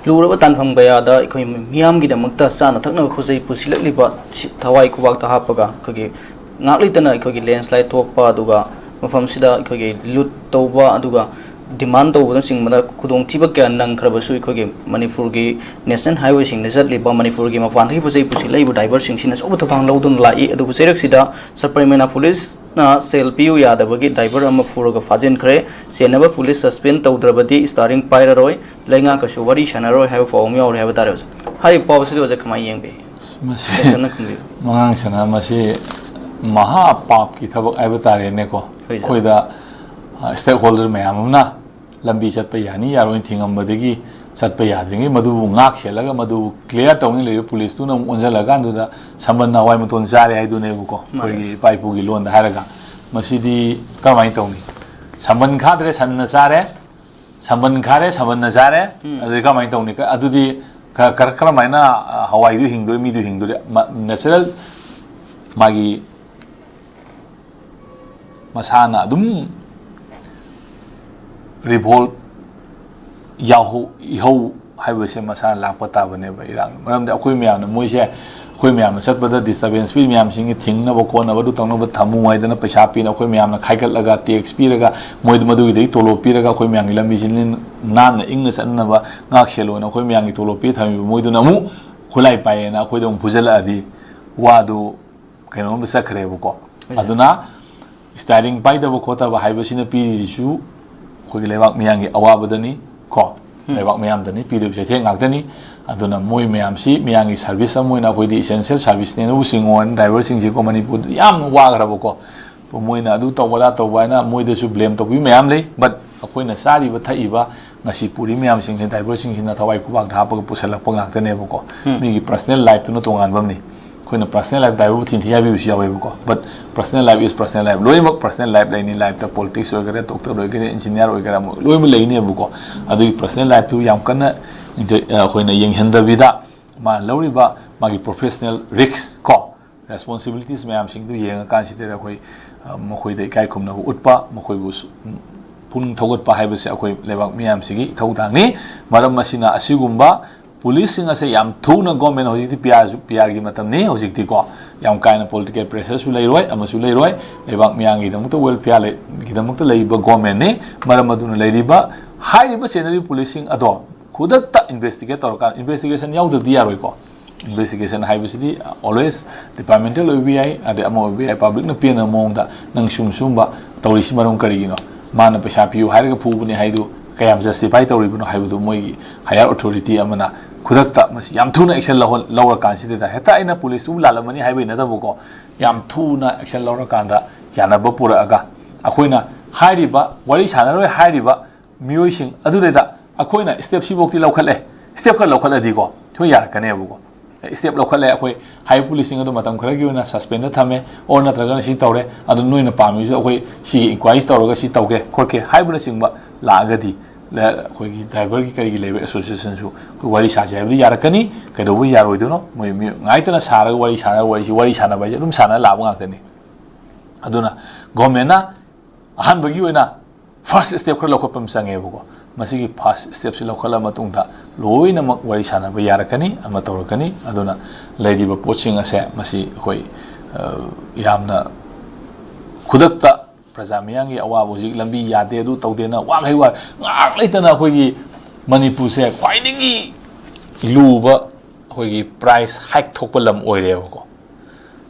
ꯂꯨꯔꯕ ꯇꯥꯟꯐꯝ ꯀꯌꯥꯗ ꯑꯩꯈꯣꯏ ꯃꯤꯌꯥꯝꯒꯤꯗꯃꯛꯇ ꯆꯥꯅ ꯊꯛꯅꯕ ꯈꯨꯠꯆꯩ ꯄꯨꯁꯤꯜꯂꯛꯂꯤꯕ ꯊꯋꯥꯏ ꯈꯨꯕꯥꯛꯇ ꯍꯥꯞꯄꯒ ꯑꯩꯈꯣꯏꯒꯤ ꯉꯥꯛ ꯂꯩꯇꯅ ꯑꯩꯈꯣꯏꯒꯤ ꯂꯦꯟꯁ꯭ꯂꯥꯏꯗ ꯊꯣꯛꯄ ꯑꯗꯨꯒ ꯃꯐꯝꯁꯤꯗ ꯑꯩꯈꯣꯏꯒꯤ ꯂꯨꯠ ꯇꯧꯕ ꯑꯗꯨꯒ ꯗꯤꯃꯥꯟ ꯇꯧꯕꯅꯆꯤꯡꯕꯗ ꯈꯨꯗꯣꯡꯊꯤꯕ ꯀꯌꯥ ꯅꯪꯈ꯭ꯔꯕꯁꯨ ꯑꯩꯈꯣꯏꯒꯤ ꯃꯅꯤꯄꯨꯔꯒꯤ ꯅꯦꯁꯅꯦꯜ ꯍꯥꯏꯋꯦꯁꯤꯡꯗ ꯆꯠꯂꯤꯕ ꯃꯅꯤꯄꯨꯔꯒꯤ ꯃꯄꯥꯟꯗꯒꯤ ꯄꯣꯠꯆꯩ ꯄꯨꯁꯤꯜꯂꯛꯏꯕ ꯗ꯭ꯔꯥꯏꯚꯔꯁꯤꯡꯁꯤꯅ ꯑꯆꯧꯕ ꯊꯧꯗꯥꯡ ꯂꯧꯗꯨꯅ ꯂꯥꯛꯏ ꯑꯗꯨꯕꯨ ꯆꯩꯔꯛꯁꯤꯗ ꯁꯄ꯭ꯔꯥꯏꯃꯦꯅꯥ ꯄꯨꯂꯤꯁꯅ ꯁꯦꯜ ꯄꯤꯌꯨ ꯌꯥꯗꯕꯒꯤ ꯗ꯭ꯔꯥꯏꯚꯔ ꯑꯃ ꯐꯨꯔꯒ ꯐꯥꯖꯤꯟꯈ꯭ꯔꯦ ꯆꯦꯟꯅꯕ ꯄꯨꯂꯤꯁ ꯁꯁꯄꯦꯟ ꯇꯧꯗ꯭ꯔꯕꯗꯤ ꯁ꯭ꯇꯥꯔꯤꯡ ꯄꯥꯏꯔꯔꯣꯏ ꯂꯩꯉꯥꯛꯀꯁꯨ ꯋꯥꯔꯤ ꯁꯥꯟꯅꯔꯣꯏ ꯍꯥꯏꯕ ꯄꯥꯎ ꯑꯃ ꯌꯥꯎꯔꯦ ꯍꯥꯏꯕ ꯇꯥꯔꯦ ꯑꯣꯖꯥ ꯍꯥꯏꯔꯤꯕ ꯄꯥꯎꯁꯤꯗꯤ ꯑꯣꯖꯥ ꯀꯃꯥꯏꯅ ꯌꯦꯡꯕꯤ ꯃꯉꯥꯡꯁꯤꯅ ꯃꯁꯤ ꯃꯍꯥ ꯄꯥꯞꯀꯤ ꯊꯕꯛ ꯍꯥꯏꯕ ꯇꯥꯔꯦꯅꯦꯀꯣ ꯑꯩꯈꯣꯏꯗ ꯁ꯭ꯇꯦꯛ ꯍꯣꯜꯗꯔ ꯃꯌꯥꯝ ꯑꯃꯅ ꯂꯝꯕꯤ ꯆꯠꯄ ꯌꯥꯅꯤ ꯌꯥꯔꯣꯏ ꯊꯤꯡꯉꯝꯕꯗꯒꯤ ꯆꯠꯄ ꯌꯥꯗ꯭ꯔꯤꯉꯩ ꯃꯗꯨꯕꯨ ꯉꯥꯛ ꯁꯦꯜꯂꯒ ꯃꯗꯨꯕꯨ ꯀ꯭ꯂꯤꯌꯥꯔ ꯇꯧꯅꯤꯡ ꯂꯩꯔꯤꯕ ꯄꯨꯂꯤꯁꯇꯨꯅ ꯑꯃꯨꯛ ꯑꯣꯟꯁꯤꯜꯂꯀꯥꯟꯗꯨꯗ ꯁꯝꯕꯟꯅ ꯍꯋꯥꯏ ꯃꯇꯣꯟ ꯆꯥꯔꯦ ꯍꯥꯏꯗꯨꯅꯦꯕꯀꯣ ꯑꯩꯈꯣꯏꯒꯤ ꯏꯄꯥ ꯏꯄꯨꯒꯤ ꯂꯣꯟꯗ ꯍꯥꯏꯔꯒ ꯃꯁꯤꯗꯤ ꯀꯔꯝꯍꯥꯏꯅ ꯇꯧꯅꯤ ꯁꯝꯕꯟ ꯈꯥꯗ꯭ꯔꯦ ꯁꯟꯅ ꯆꯥꯔꯦ ꯁꯝꯕꯟ ꯈꯥꯔꯦ ꯁꯝꯕꯟꯅ ꯆꯥꯔꯦ ꯑꯗꯨꯗꯤ ꯀꯔꯝꯍꯥꯏꯅ ꯇꯧꯅꯤ ꯑꯗꯨꯗꯤ ꯀꯔꯝꯍꯥꯏꯅ ꯍꯋꯥꯏꯗꯨ ꯍꯤꯡꯗꯣꯔꯤ ꯃꯤꯗꯨ ꯍꯤꯡꯗꯣꯔꯤ ꯅꯦꯆꯔꯦꯜ ꯃꯥꯒꯤ ꯃꯁꯥꯅ ꯑꯗꯨꯝ ꯔꯤꯚꯣꯜꯠ ꯏꯍꯧ ꯍꯥꯏꯕꯁꯦ ꯃꯁꯥꯅ ꯂꯥꯛꯄ ꯇꯥꯕꯅꯦꯕ ꯏꯔꯥꯡ ꯃꯔꯝꯗꯤ ꯑꯩꯈꯣꯏ ꯃꯌꯥꯝꯅ ꯃꯣꯏꯁꯦ ꯑꯩꯈꯣꯏ ꯃꯌꯥꯝꯅ ꯆꯠꯄꯗ ꯗꯤꯁꯇꯔꯕꯦꯟꯁ ꯄꯤ ꯃꯌꯥꯝꯁꯤꯡꯒꯤ ꯊꯤꯡꯅꯕ ꯈꯣꯠꯅꯕ ꯑꯗꯨ ꯇꯧꯅꯕ ꯊꯝꯃꯨ ꯍꯥꯏꯗꯅ ꯄꯩꯁꯥ ꯄꯤꯅ ꯑꯩꯈꯣꯏ ꯃꯌꯥꯝꯅ ꯈꯥꯏꯒꯠꯂꯒ ꯇꯦꯛꯁ ꯄꯤꯔꯒ ꯃꯣꯏꯗ ꯃꯗꯨꯒꯤꯗꯒꯤ ꯇꯣꯂꯣꯞ ꯄꯤꯔꯒ ꯑꯩꯈꯣꯏ ꯃꯌꯥꯝꯒꯤ ꯂꯝꯕꯤꯁꯤ ꯅꯥꯟꯅ ꯏꯪꯅ ꯆꯠꯅꯅꯕ ꯉꯥꯛ ꯁꯦꯜꯂꯣꯏꯅ ꯑꯩꯈꯣꯏ ꯃꯌꯥꯝꯒꯤ ꯇꯣꯂꯣꯞ ꯄꯤ ꯊꯝꯃꯤꯕ ꯃꯣꯏꯗꯨꯅ ꯑꯃꯨꯛ ꯈꯨꯠꯂꯥꯏ ꯄꯥꯏꯌꯦꯅ ꯑꯩꯈꯣꯏꯗ ꯑꯃꯨꯛ ꯐꯨꯖꯜꯂꯛꯑꯗꯤ ꯋꯥꯗꯨ ꯀꯩꯅꯣꯝꯗ ꯆꯠꯈ꯭ꯔꯦꯕꯀꯣ ꯑꯗꯨꯅ ꯁ꯭ꯇꯥꯏꯔꯤꯡ ꯄꯥꯏꯗꯕ ꯈꯣꯠꯇꯕ ꯍꯥꯏꯕꯁꯤꯅ ꯄꯤꯔꯤꯁꯨ ꯑꯩꯈꯣꯏꯒꯤ ꯂꯩꯕꯥꯛ ꯃꯤꯌꯥꯝꯒꯤ ꯑꯋꯥꯕꯗꯅꯤ ꯀꯣ ꯂꯩꯕꯥꯛ ꯃꯌꯥꯝꯗꯅꯤ ꯄꯤꯗꯕ ꯆꯩꯊꯦꯡ ꯉꯥꯛꯇꯅꯤ ꯑꯗꯨꯅ ꯃꯣꯏ ꯃꯌꯥꯝꯁꯤ ꯃꯤꯌꯥꯝꯒꯤ ꯁꯥꯔꯚꯤꯁ ꯑꯃ ꯑꯣꯏꯅ ꯑꯩꯈꯣꯏꯗꯤ ꯏꯁꯦꯟꯁꯤꯌꯦꯜ ꯁꯥꯔꯚꯤꯁꯅꯦꯅꯕꯨ ꯆꯤꯡꯉꯣꯅ ꯗ꯭ꯔꯥꯏꯚꯔꯁꯤꯡꯁꯤꯀꯣ ꯃꯅꯤꯄꯨꯔꯗ ꯌꯥꯝꯅ ꯋꯥꯈ꯭ꯔꯕꯀꯣ ꯃꯣꯏꯅ ꯑꯗꯨ ꯇꯧꯕ ꯇꯧꯕ ꯍꯥꯏꯅ ꯃꯣꯏꯗꯁꯨ ꯕ꯭ꯂꯦꯝ ꯇꯧꯕꯤ ꯃꯌꯥꯝ ꯂꯩ ꯕꯠ ꯑꯩꯈꯣꯏꯅ ꯆꯥꯔꯤꯕ ꯊꯛꯏꯕ ꯉꯁꯤ ꯄꯨꯔꯤ ꯃꯌꯥꯝꯁꯤꯡꯁꯤ ꯗ꯭ꯔꯥꯏꯚꯔꯁꯤꯡꯁꯤꯅ ꯊꯋꯥꯏ ꯈꯨꯕꯥꯛꯇ ꯍꯥꯞꯄꯒ ꯄꯨꯁꯜꯂꯛꯄ ꯉꯥꯛꯇꯅꯦꯕꯀꯣ ꯃꯤꯒꯤ ꯄꯔꯁꯅꯦꯜ ꯂꯥꯏꯐꯇꯨꯅ ꯇꯣꯉꯥꯟꯕ ꯑꯃꯅꯤ ꯑꯩꯈꯣꯏꯅ ꯄꯔꯁꯅꯦꯜ ꯂꯥꯏꯐ ꯗ꯭ꯔꯥꯏꯚꯔꯕꯨ ꯊꯤꯟꯊꯤ ꯍꯥꯏꯕꯤꯕꯁꯨ ꯌꯥꯎꯋꯦꯕꯀꯣ but personal life is personal life ꯂꯣꯏꯅꯃꯛ ꯄꯔꯁꯅꯦꯜ ꯂꯥꯏꯐ ꯂꯩꯅꯤ ꯂꯥꯏꯐꯇ ꯄꯣꯂꯤꯇꯤꯛꯁ ꯑꯣꯏꯒꯦꯔꯥ ꯗꯣꯛꯇꯔ ꯑꯣꯏꯒꯦꯔꯥ ꯏꯟꯖꯤꯅꯤꯌꯥꯔ ꯑꯣꯏꯒꯦꯔꯥ ꯂꯣꯏꯅꯃꯛ ꯂꯩꯅꯦꯕꯀꯣ ꯑꯗꯨꯒꯤ ꯄꯔꯁꯅꯦꯜ ꯂꯥꯏꯐꯇꯨ ꯌꯥꯝ ꯀꯟꯅ ꯑꯩꯈꯣꯏꯅ ꯌꯦꯡꯁꯤꯟꯗꯕꯤꯗ ꯃꯥꯅ ꯂꯧꯔꯤꯕ ꯃꯥꯒꯤ ꯄ꯭ꯔꯣꯐꯦꯁꯅꯦꯜ ꯔꯤꯛꯁ ꯀꯣ ꯔꯦꯁꯄꯣꯟꯁꯤꯕꯤꯂꯤꯇꯤꯁ ꯃꯌꯥꯝꯁꯤꯡꯗꯨ ꯌꯦꯡꯉꯀꯥꯟꯁꯤꯗ ꯑꯩꯈꯣꯏ ꯃꯈꯣꯏꯗ ꯏꯀꯥꯏ ꯈꯨꯝꯅꯕ ꯎꯠꯄ ꯃꯈꯣꯏꯕꯨ ꯄꯨꯛꯅꯤꯡ ꯊꯧꯒꯠꯄ ꯍꯥꯏꯕꯁꯤ ꯑꯩꯈꯣꯏ ꯂꯩꯕꯥꯛ ꯃꯤꯌꯥꯝꯁꯤꯒꯤ ꯏꯊꯧꯗꯥꯡꯅꯤ ꯃꯔꯝ ꯑꯁꯤꯅ ꯑꯁꯤꯒꯨꯝꯕ ꯄꯨꯂꯤꯁꯁꯤꯡ ꯑꯁꯦ ꯌꯥꯝ ꯊꯨꯅ ꯒꯣꯔꯃꯦꯟ ꯍꯧꯖꯤꯛꯇꯤ ꯄꯤआरꯒꯤ ꯃꯇꯝꯅꯤ ꯍꯧꯖꯤꯛꯇꯤꯀꯣ ꯌꯥꯝ ꯀꯥꯏꯅ ꯄꯣꯂꯤꯇꯤꯀꯦꯜ ꯄ꯭ꯔꯦꯁꯔꯁꯨ ꯂꯩꯔꯣꯏ ꯑꯃꯁꯨ ꯂꯩꯔꯣꯏ ꯂꯩꯕꯥꯛ ꯃꯤꯌꯥꯝꯒꯤꯗꯃꯛꯇ ꯋꯦꯜꯐꯤꯌꯔꯒꯤꯗꯃꯛꯇ ꯂꯩꯔꯤꯕ ꯒꯣꯔꯃꯦꯟꯅꯤ ꯃꯔꯝ ꯑꯗꯨꯅ ꯂꯩꯔꯤꯕ ꯍꯥꯏꯔꯤꯕ ꯆꯦꯟꯅꯔꯤꯕ ꯄꯨꯂꯤꯁꯁꯤꯡ ꯑꯗꯣ ꯈꯨꯗꯛꯇ ꯏꯟꯚꯦꯁꯇꯤꯒꯦꯠ ꯇꯧꯔꯀꯥꯟꯗ ꯏꯟꯚꯦꯁꯇꯤꯒꯦꯁꯟ ꯌꯥꯎꯗꯕꯗꯤ ꯌꯥꯔꯣꯏꯀꯣ इन्वेस्टिगेशन है ऑलवेज डिपार्टमेंटल अदे पब्लिक पेन मौद नंग सूम तौरीसी मरम करीगिनो माना पैसा पीयू है फूबने क्या जस्टिफाई तौरीबनो है मोई हायर अथॉरिटी खुदक्ता थूना एक्शन लौरकान हेक्ता अना पुलिस लालमनी है नदबको थूना एक्शन लौरकान यानब पुरगा अखोना वरी सानरोय मियोइसिंग अखोना स्टेप सिबोक्ति लौखले स्टेप खर लौखलदीको थो यारकनेबको स्टेप लौखले अखोई हाई पुलिसिंग खरगी सस्पेंड थमे और नत्रगन सी तौरे अदु नोइना पामीसु अखोई सी इंक्वायरी तौरगा सी तौगे खोके हाइबना सिंगबा लागदी अखोई ड्राइवर की करीगी लेबे एसोसिएशन सु वरी साजे हाइबदी यारकनी कदोबो यारोइदनो मोय गाइतना सारगा वरी साना बाइजे दुम साना लाबो गाक्तनी अदुना गवर्नमेंटना अहानबगी ओइना फर्स्ट स्टेप खर लौखपम संगेबको मसीगी फर्स्ट स्टेप से लौखला मतुंगदा लोइनमक वरी सानाबा यारकनी अमा तौरकनी अदुना लैरिबा पोचिंग असे मसी अखोई यामना खुदक्ता प्रजा मियांगी अवाब होजिक लंबी यादे अदु तौदेना वागै वा ngak लेतना अखोई मणिपुर से क्वाइनिंगी लुबा अखोई प्राइस हाइक थोकप लम ओइरेबको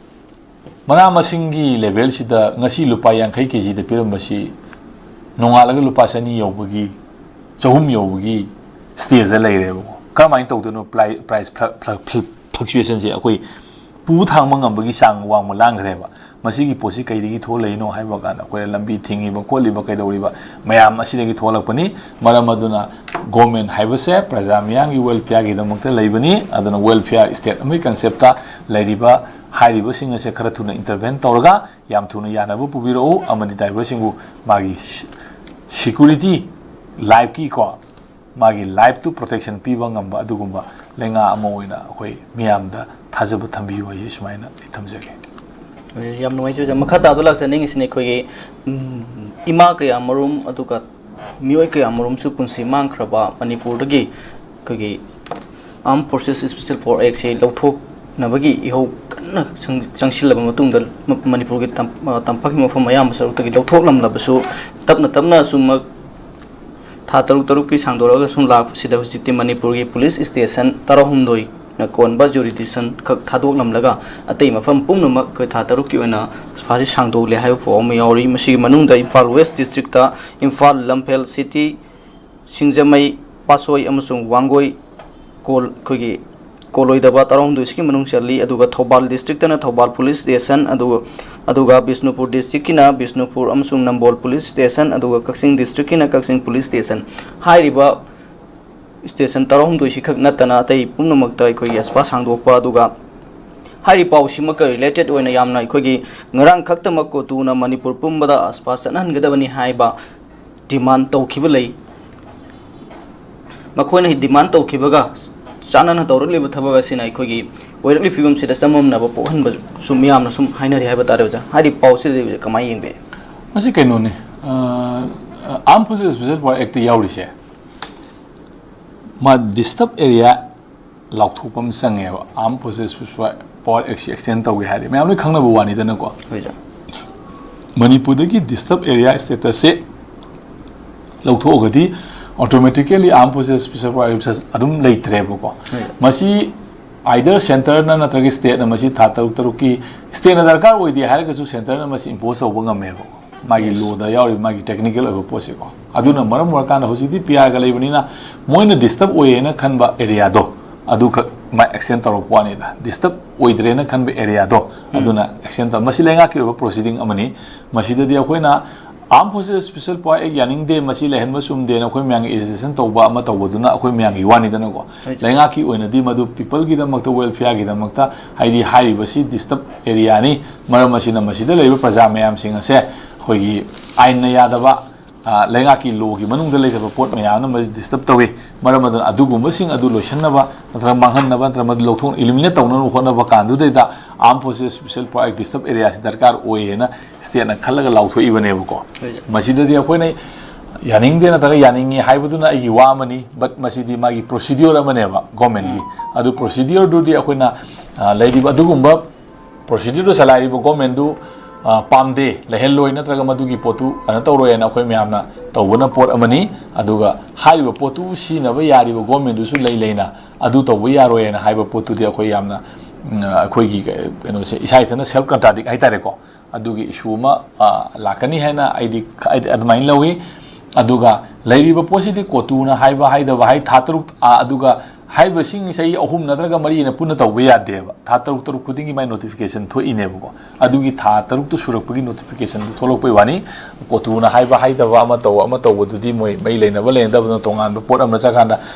मना मसिंगी लेवल सिदा ngasi lupa 50 kg de pirambaसी नोंगालगा लुपा सनी यौबगी चहुम यौबगी स्टेज लेरेबको कमाइन तौदनो प्राइस फ्लक्चुएशन से अखोई पू थांग ngambagi sang wang लांगरेबा मसीगी पोसी कईदगी थो लेनो हाइबा कान अखोई लंबी थिंगीबा कोलीबा कईदौरीबा मयाम असिदगी थोलकपनी मरम अदुना गवर्नमेंट हाइबसे प्रजा मियांगी वेलफेयर गिदमक्ता लेबनी अदुना वेलफेयर स्टेट अमै कन्सेप्टा लेरिबा हाइरिबसिंग असे खरा थुना इंटरवेन तौरगा याम थुना यानबो पुबिरो अमनि ड्राइवरसिंगु मागी सिक्योरिटी लाइफ की को मागी लाइफ टू प्रोटेक्शन पीबा ngamba अदुगुंबा लेंगा अमा ओइना अखोई मियामदा थाजब थंबियो है सुमाइना थमजगे याम नुवाइजो जम मखा तादो लासनिंग सिने खोगे इमा कया मरुम अदुगा मियोय कया मरुम सु पुंसि मांगख्रबा मणिपुर दगी ꯑꯩꯈꯣꯏꯒꯤ Armed Forces Special Force Act se ꯂꯧꯊꯣꯛꯅꯕꯒꯤ ꯏꯍꯧ ꯀꯟꯅ ꯆꯪꯁꯤꯜꯂꯕ ꯃꯇꯨꯡꯗ ꯃꯅꯤꯄꯨꯔꯒꯤ ꯇꯝꯄꯥꯛꯀꯤ ꯃꯐꯝ ꯑꯌꯥꯝꯕ ꯁꯔꯨꯛꯇꯒꯤ ꯂꯧꯊꯣꯛꯂꯝꯂꯕꯁꯨ ꯇꯞꯅ ꯇꯞꯅ ꯁꯨꯝ ꯊꯥ ꯇꯔꯨꯛꯀꯤ ꯁꯥꯡꯗꯣꯔꯛꯑꯒ ꯁꯨꯝ ꯂꯥꯛꯄꯁꯤꯗ ꯍꯧꯖꯤꯛꯇꯤ ꯃꯅꯤꯄꯨꯔꯒꯤ ꯄꯨꯂꯤꯁ ꯁ꯭ꯇꯦꯁꯟ 16 ꯅ ꯀꯣꯟꯕ ꯖꯨꯔꯤꯗꯤꯛꯁꯟ ꯈꯛ ꯊꯥꯗꯣꯛꯂꯝꯂꯒ ꯑꯇꯩ ꯃꯐꯝ ꯄꯨꯝꯅꯃꯛ ꯑꯩꯈꯣꯏ ꯊꯥ ꯇꯔꯨꯛꯀꯤ ꯑꯣꯏꯅ ꯁꯐꯥꯁꯤ ꯁꯥꯡꯗꯣꯛꯂꯦ ꯍꯥꯏꯕ ꯄꯥꯎ ꯑꯃ ꯌꯥꯎꯔꯤ ꯃꯁꯤꯒꯤ ꯃꯅꯨꯡꯗ Imphal west district Imphal Lamphel city ꯁꯤꯡꯖꯃꯩ ꯄꯥꯠꯁꯣꯏ ꯑꯃꯁꯨꯡ ꯋꯥꯡꯒꯣꯏ ꯑꯩꯈꯣꯏꯒꯤ ꯀꯣꯂꯣꯏꯗꯕ 16 ꯁꯤꯒꯤ ꯃꯅꯨꯡ ꯆꯜꯂꯤ ꯑꯗꯨꯒ ꯊꯧꯕꯥꯜ ꯗꯤꯁꯇ꯭ꯔꯤꯛꯇꯅ ꯊꯧꯕꯥꯜ ꯄꯨꯂꯤꯁ ꯁ꯭ꯇꯦꯁꯟ ꯑꯗꯨꯒ ꯕꯤꯁꯅꯨꯄꯨꯔ ꯗꯤꯁꯇ꯭ꯔꯤꯛꯀꯤꯅ ꯕꯤꯁꯅꯨꯄꯨꯔ ꯑꯃꯁꯨꯡ ꯅꯝꯕꯣꯜ ꯄꯨꯂꯤꯁ ꯁ꯭ꯇꯦꯁꯟ ꯑꯗꯨꯒ ꯀꯛꯆꯤꯡ ꯗꯤꯁꯇ꯭ꯔꯤꯛꯀꯤꯅ ꯀꯛꯆꯤꯡ ꯄꯨꯂꯤꯁ ꯁ꯭ꯇꯦꯁꯟ ꯍꯥꯏꯔꯤꯕ ꯁ꯭ꯇꯦꯁꯟ 16 ꯁꯤꯈꯛ ꯅꯠꯇꯅ ꯑꯇꯩ ꯄꯨꯝꯅꯃꯛꯇ ꯑꯩꯈꯣꯏꯒꯤ ꯑꯁꯄꯥ ꯁꯥꯡꯗꯣꯛꯄ ꯑꯗꯨꯒ ꯍꯥꯏꯔꯤꯕ ꯄꯥꯎꯁꯤꯃꯛꯀ ꯔꯤꯂꯦꯇꯦꯗ ꯑꯣꯏꯅ ꯌꯥꯝꯅ ꯑꯩꯈꯣꯏꯒꯤ ꯉꯔꯥꯡ ꯈꯛꯇꯃꯛ ꯀꯣꯇꯨꯅ ꯃꯅꯤꯄꯨꯔ ꯄꯨꯝꯕꯗ ꯑꯁꯄꯥ ꯆꯠꯍꯟꯒꯗꯕꯅꯤ ꯍꯥꯏꯕ ꯗꯤꯃꯥꯟ ꯇꯧꯈꯤꯕ ꯂꯩ ꯃꯈꯣꯏꯅ ꯗꯤꯃꯥꯟ ꯇꯧꯈꯤꯕꯒ ꯆꯥꯟꯅꯅ ꯇꯧꯔꯛꯂꯤꯕ ꯊꯕꯛ ꯑꯁꯤꯅ ꯑꯩꯈꯣꯏꯒꯤ ꯑꯣꯏꯔꯛꯂꯤ ꯐꯤꯕꯝꯁꯤꯗ ꯆꯃꯝꯅꯕ ꯄꯣꯛꯍꯟꯕ ꯁꯨꯝ ꯃꯤꯌꯥꯝꯅ ꯁꯨꯝ ꯍꯥꯏꯅꯔꯤ ꯍꯥꯏꯕ ꯇꯥꯔꯦ ꯑꯣꯖꯥ ꯍꯥꯏꯔꯤꯕ ꯄꯥꯎꯁꯤꯗ ꯀꯃꯥꯏꯅ ꯌꯦꯡꯕꯤ ꯃꯁꯤ ꯀꯩꯅꯣꯅꯦ Armed Forces Special Force Act ꯌꯥꯎꯔꯤꯁꯦ मा डिस्टर्ब एरिया लाउथोपम चंगेबा Armed Forces Special Force Act extend तौगे हारे मैं हमने खंगनबो वानीदनको मणिपुरदगी डिस्टर्ब एरिया स्टेटस से लौथोगदी automatically Armed Forces Special Force Act अदुम लेथ्रेबको मसी आइदर सेंटर ना नत्रगे स्टेट ना मसी था तरुक की स्टेट ना दरकार ओइदि हारगसु सेंटर ना मसी इंपोज तौबो ngमेबो मागी लोदा यावरि मागी टेक्निकल ओइबो पोसेको अदुना मरम मरकान होसिदि पिया गा लेबनिना मोइना डिस्टर्ब ओइना खनबा एरिया दो अदु ख मा एक्सटेंड तौरप वानीदा डिस्टर्ब ओइद्रेना खनबा एरिया दो अदुना एक्सटेंड त मसी लेंगा की ओइबो प्रोसीडिंग अमनी मसीददि अखोइना Armed Forces Special Force Act यानिंगदे मसी लेहनबा सुमदे न अखोइ म्यांग एजिटेशन तौबा अमा तौबदुना अखोइ म्यांगी वानीदनको लेंगा की ओइनदि मदु पीपल की दमकता वेलफेयर की दमकता हाइदि हारिबसी डिस्टर्ब एरिया नि मरम मसीना मसीदा लेबा प्रजा मयाम सिंग असे अखोइगी आइन यादबा लेंगा की लो की मनुंग लेजब पोट मयाम मसी डिस्टर्ब तौवे मरम अदन अदुगुमबसिंग अदु लोइसनबा नत्र मांगहनबा नत्र मदु लौथोन इलिमिनेट तौनन होनबा कांदुदेदा Armed Forces Special Force Act disturb area से दरकार ओयेना स्टेट ना खलगा लाउथोइबनेबको मसीददि अखोइना यानिंगदे नतगा यानिंगी हाइबदुना आइगी वामनी बट मसीदि मागी प्रोसीड्यूर अमनेबा गवर्नमेंट की अदु प्रोसीड्यूर दुदि अखोइना लेदिबा अदुगुम्बा प्रोसीड्यूर चलाइबा गवर्नमेंट दु पामदे लेहलोय नत्रगा मदुगी पोतु अन तौरोयना अखोइ म्यामना तौबना पोट अमनी अदुगा हाइबा पोतु सिनबा यारिबा गवर्नमेंट दुसु लेना अदु तौबा यारोयना हाइबा पोतुदि अखोइ यामना अखोइगी कनोसे इसाइथना सेल्फ कंट्राडिक्ट हाइतारेको अदुगी इशू अमा लाकनी हैना आइदि अदमाइन लवी अदुगा लेरिबा पोसिदि कोतुना हाइबा हाइदबा हाइ थातरुक अदुगा हाइबसिंग सही अहुम नत्रगा मरी न पुन तौबा यादेबा था तरुक खुदिंगी माइ नोटिफिकेशन थोइनेबको अदुगी था तरुक तो सुरकपगी नोटिफिकेशन थोलकपै वानी कोतुना हाइबा हाइदबा अमा तौबदुदि मोइ मै लेनबा लेनदबनो तोंगान पोट अमा चकांदा